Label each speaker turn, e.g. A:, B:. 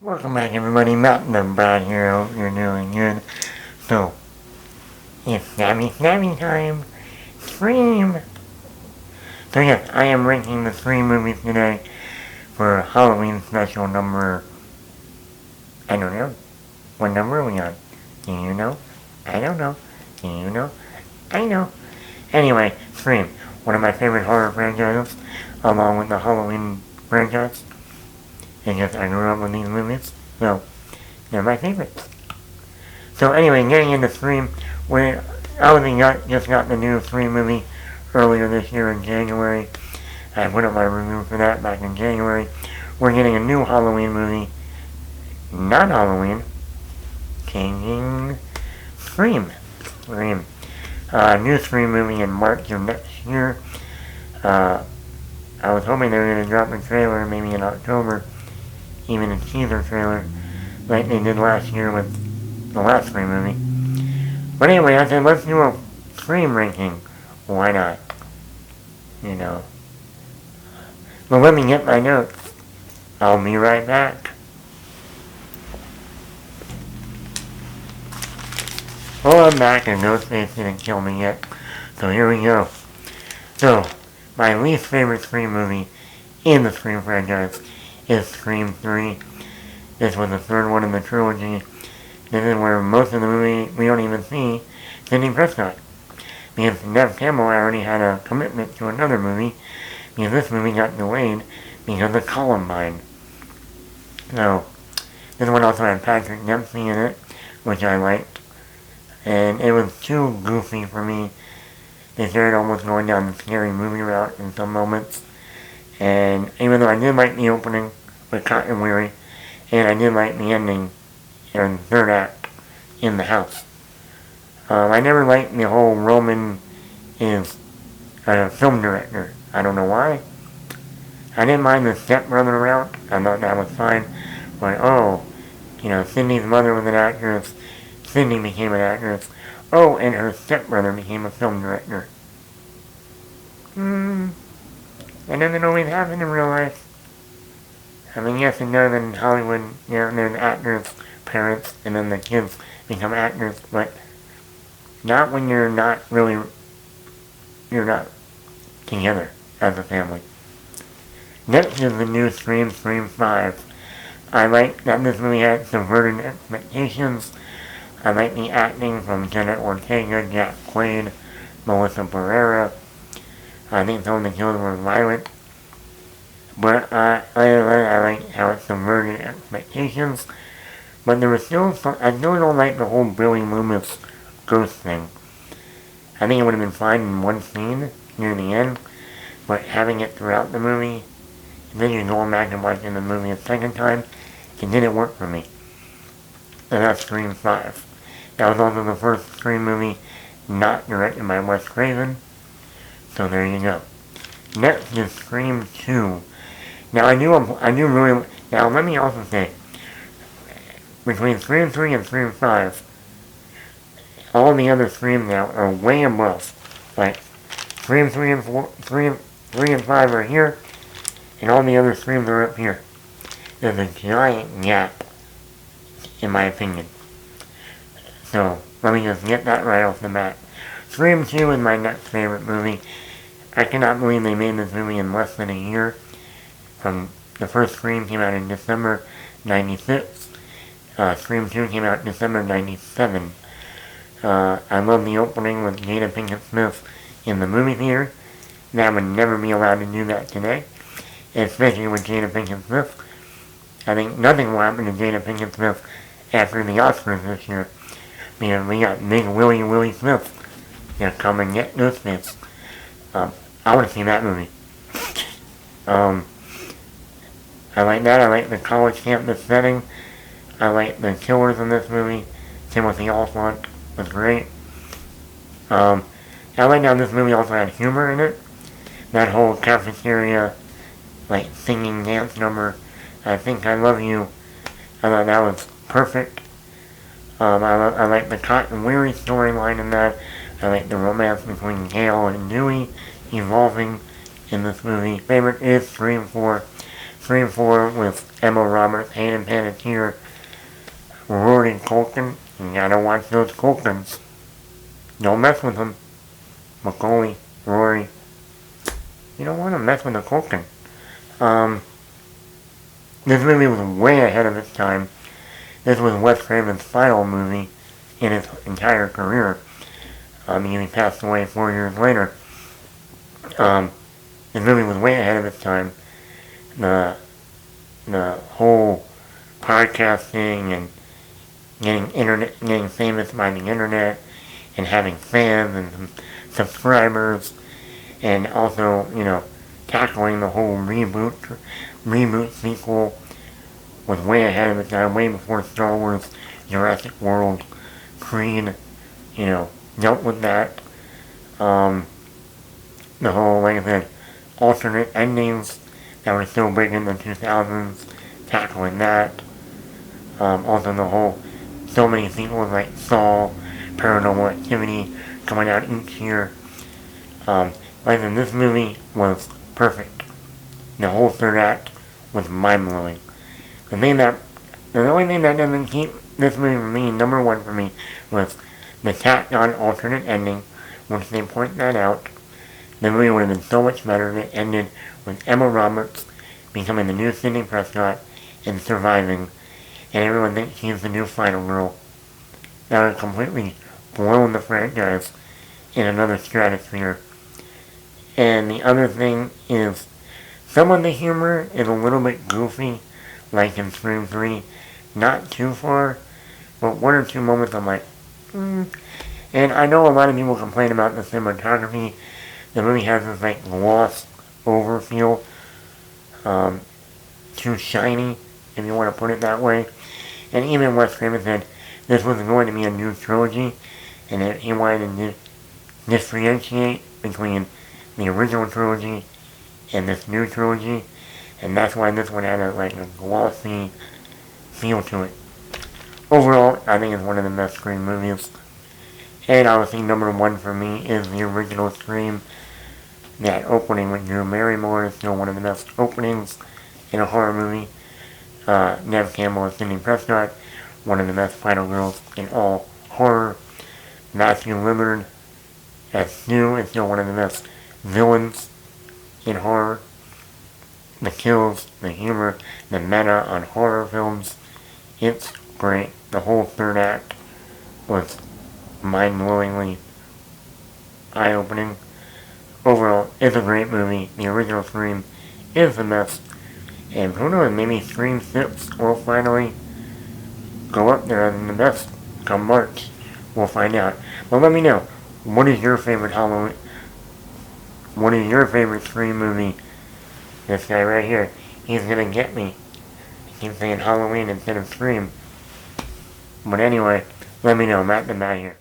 A: Welcome back everybody, Mountain and Brad here, hope you're doing good. So, it's Snappy time! Scream! So yes, I am ranking the three movies today for Halloween special number... I don't know. What number are we on? Do you know? I don't know. Do you know? I know. Anyway, Scream, one of my favorite horror franchises, along with the Halloween franchise. And yes, I grew up with these movies, so they're my favorites. So anyway, getting into Scream, we obviously just got the new Scream movie earlier this year in January. I put up my review for that back in January. We're getting a new Halloween movie, not Halloween, changing Scream. New Scream movie in March of next year. I was hoping they were going to drop a trailer maybe in October, even a teaser trailer, like they did last year with the last Scream movie. But anyway, I said, let's do a Scream ranking. Why not? You know. But let me get my notes. I'll be right back. Oh, I'm back and Ghostface didn't kill me yet. So here we go. So, my least favorite Scream movie in the Scream franchise is Scream 3. This was the third one in the trilogy. This is where most of the movie we don't even see Sidney Prescott. Because Nev Campbell already had a commitment to another movie, because this movie got delayed because of Columbine. So, this one also had Patrick Dempsey in it, which I liked. And it was too goofy for me. They started almost going down the scary movie route in some moments. And even though I did like the opening with Cotton Weary, and I did like the ending in the third act in the house. I never liked the whole Roman is a film director. I don't know why. I didn't mind the stepbrother route. I thought that was fine. But Cindy's mother was an actress. Cindy became an actress. Oh, and her stepbrother became a film director. That doesn't always happen in real life. I mean, yes, it does in Hollywood. There's actors' parents, and then the kids become actors, but not when you're not together as a family. Next is the new Scream 5. I like that this movie had subverted expectations. I like the acting from Jenna Ortega, Jack Quaid, Melissa Barrera. I think some of the kills were violent. But I like how it subverted expectations. But there was still I still don't like the whole Billy Loomis ghost thing. I think it would have been fine in one scene near the end, but having it throughout the movie, and then you're going back and watching the movie a second time, it didn't work for me. And that's Scream 5. That was also the first Scream movie not directed by Wes Craven. So there you go. Next is Scream 2. Now now let me also say, between Scream 3 and Scream 5, all the other Screams now are way above. Like, Scream 3 and 5 are here, and all the other Screams are up here. There's a giant gap, in my opinion. So, let me just get that right off the bat. Scream 2 is my next favorite movie. I cannot believe they made this movie in less than a year. The first Scream came out in December 96. Scream 2 came out December 97. I love the opening with Jada Pinkett Smith in the movie theater. That would never be allowed to do that today, especially with Jada Pinkett Smith. I think nothing will happen to Jada Pinkett Smith after the Oscars this year, because we got big Willie Smith to come and get Ghostface. I want to see that movie. I like that. I like the college campus setting. I like the killers in this movie. Timothy Olyphant was great. I like how this movie also had humor in it. That whole cafeteria, singing dance number, I Think I Love You, I thought that was perfect. I like the Cotton Weary storyline in that. I like the romance between Gale and Dewey evolving in this movie. Favorite is Scream 4. Scream 4 with Emma Roberts, Hayden Panettiere, Rory Culkin. You gotta watch those Culkins. Don't mess with them. Macaulay, Rory. You don't want to mess with a Culkin. This movie was way ahead of its time. This was Wes Craven's final movie in his entire career. He passed away 4 years later. This movie was way ahead of its time. The whole podcasting and getting famous by the internet and having fans and subscribers, and also, tackling the whole reboot sequel was way ahead of its time, way before Star Wars, Jurassic World, Creed, dealt with that. The whole, like I said, alternate endings that were so big in the 2000s, tackling that. Also the whole, so many sequels like Saw, Paranormal Activity coming out each year. Like I said, this movie was perfect. The whole third act was mind-blowing. The only thing that doesn't keep this movie from being number one for me was the tacked on alternate ending, which they point that out. The movie would have been so much better if it ended with Emma Roberts becoming the new Sidney Prescott and surviving, and everyone thinks she's the new final girl. That would have completely blown the franchise in another stratosphere. And the other thing is, some of the humor is a little bit goofy, like in Scream 3. Not too far, but one or two moments I'm like, And I know a lot of people complain about the cinematography. The movie has this like gloss over feel, too shiny, if you want to put it that way. And even Wes Craven said this was going to be a new trilogy, and that he wanted to differentiate between the original trilogy and this new trilogy, and that's why this one had a glossy feel to it. Overall, I think it's one of the best Scream movies. And obviously number one for me is the original Scream. That opening with Drew Barrymore is still one of the best openings in a horror movie. Neve Campbell as Sidney Prescott, one of the best final girls in all horror. Matthew Lillard as Stu is still one of the best villains in horror. The kills, the humor, the meta on horror films, it's great. The whole third act was mind-blowingly eye-opening. Overall, it's a great movie. The original Scream is the best. And who knows, maybe Scream 6 will finally go up there as the best come March. We'll find out. But let me know, what is your favorite Halloween? What is your favorite Scream movie? This guy right here, he's gonna get me. He keeps saying Halloween instead of Scream. But anyway, let me know. Matt the Bat here.